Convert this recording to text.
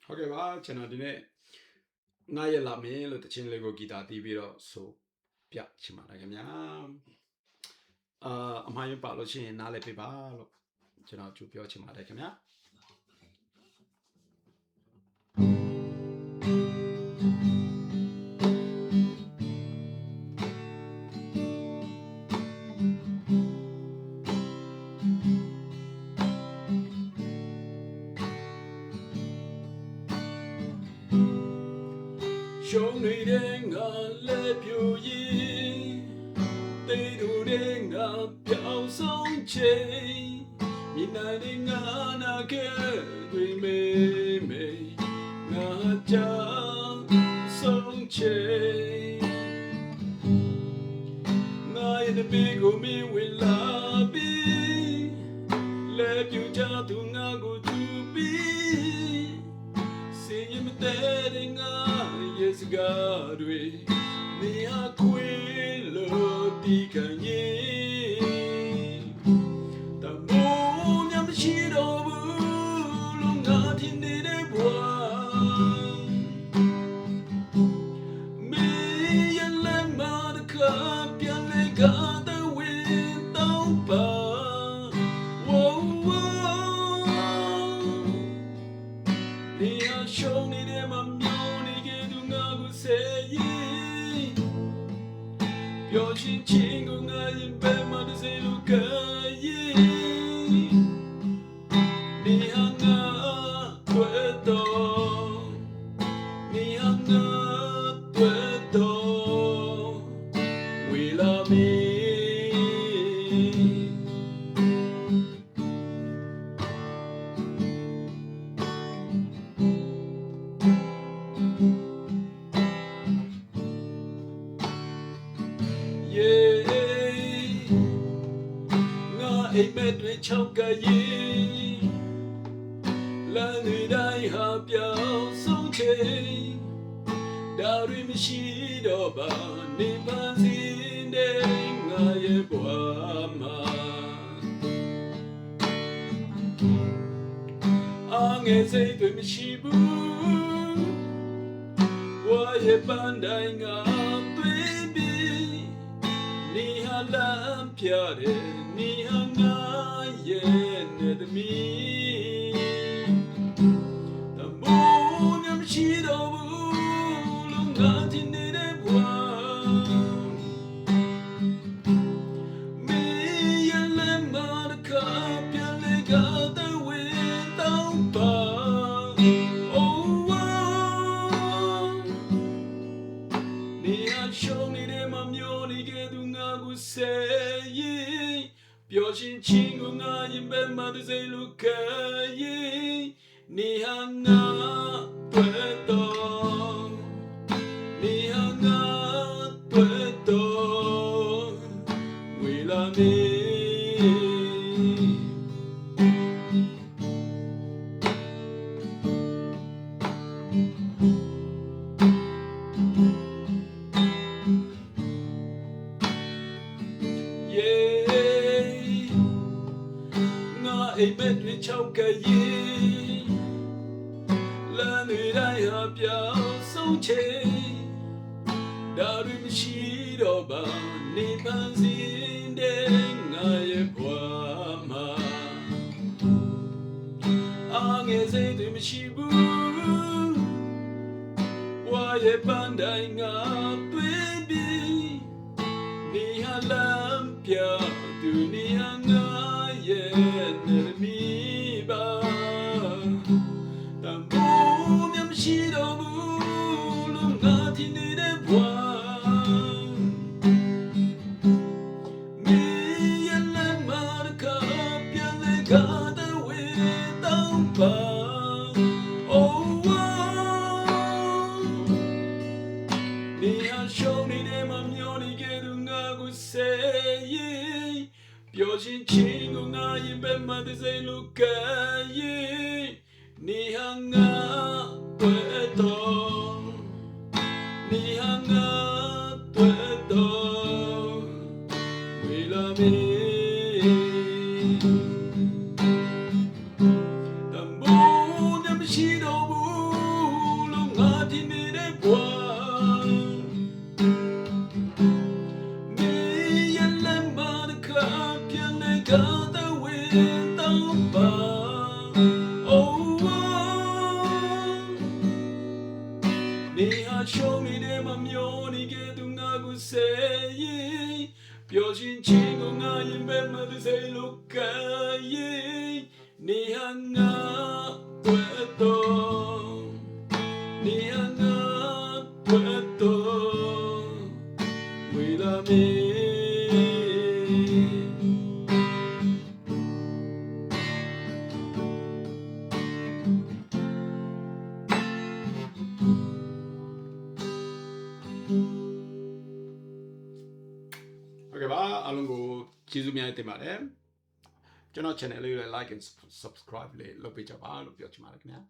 ဟုတ်ကဲ့ပါကျွန်တော်ဒီနေ့ငါရလာမင်းလို့တချင်းလေးကိုဂီတာတီးပြီးတော့ဆိုပြချင်ပါတယ်ခင်ဗျာအမှားရပါလို့ရှိရင်နားလည်ပေးပါလို့ကျွန်တော်ကြိုပြောချင်ပါတယ်ခင်ဗျာရှုံးနေတဲ့ငါလက်ပြူရင်တေးတို့တဲ့ငါပြောင်းဆုံးချိန်မြင်နိုင်တဲ့ငါနာခဲ့တွေမေမေငါကြောင့်ဆုံးချိန်ငါရဲ့ဘေးကိုမင်းဝင်လာပြီးလက်ပြူချသူငါကိုသူပြီးစင်ရမတဲ့ငါစကားတွေနေဟာခွေလို့ဒီကံရင်တမိုးညမရှိတော့ဘူးလို့ငါထင်နေတဲ့ဘဝမင်းရဲ့လက်မတခါပြန်လေကားတဲ့ဝင်တော့ပါနေဟာရှုံးနေတဲ့မပျော်ရွှင်ခြင်းကိုငါရင်ပဲမတစေလို့ကရင်နေဟာငါတွေ့တော့နေဟာငါတွေ့တော့ဝေလာမီအိမ်မက်တွေချောက်ကရင်လမ်းတွေတိုင်းဟာပြောင်းဆုံးချိန်ဒါတွေမရှိတော့ပါနေပါစေတဲ့ငါရဲ့ဘဝမှာအငယ်စိတ်တွေမရှိဘူးဘဝရဲ့ပန်းတိုင်းငါတွေ့ပြီးနေဟာလမ်းပြတဲ့နေဟာငါရဲ့နေသမီးတမိုးညမရှိတော့ဘူးလို့ငါထင်နေတဲ့ဘဝမင်းရဲ့လက်မတခါပြန်လေကားတဲ့ဝင်တော့ပါနေဟာရှုံးနေတဲ့မမျိုးနေခဲ့သူငါကိုစေရင်ပျော်ရွှင်ခြင်းကိုငါရင်ပဲမတစေလို့ကရင်နေဟာငါတွေ့တော့နေဟာငါတွေ့တော့ဝေလာမေအိမ်မက်တွေချောက်ကရင်လမ်းတွေတိုင်းဟာပြောင်းဆုံးချိန်ဒါတွေမရှိတော့ပါနေပန်းစင်တဲ့ငါရဲ့ဘဝမှာအငယ်စိတ်တွေမရှိဘူးဘဝရဲ့ပန်းတိုင်းငါတွေ့ပြီးနေဟာလမ်းပြသူနေဟာငါရဲ့နေမီပါတမိုးများမရှိတော့ဘူးလို့ငါထင်နေတဲ့ဘဝမင်းရဲ့လက်မတခါပြန်လေကားတဲ့ဝင်တော့ပါနေဟာရှုံးနေတဲ့မမျောနေခဲ့သူငါကိုစေရင်ပျော်ရွှင်ခြင်းကိုငါရင်ပဲမတစေလို့ကရင်နေဟာငါတွေ့တော့နေဟာငါတွေ့တော့ဝေလာမေတမိုးညမရှိတော့ဘူး ngã thì nè để qua mi yên lên mà được cả phiền này cả ta quên tao ba oh ni ha show ni de ma myo ni ke tu nga ku se yi pyo shin chi ko nga yin be ma de se lu ka yi ni ha nga twe to ni ha nga twe to we la me Okay ပါအားလုံးကိုကျေးဇူးများတင်ပါတယ်ကျွန်တော် channel လေးကို like and subscribe လေးလုပ်ပေးကြပါလို့ပြောချင်ပါတယ်ခင်ဗျာ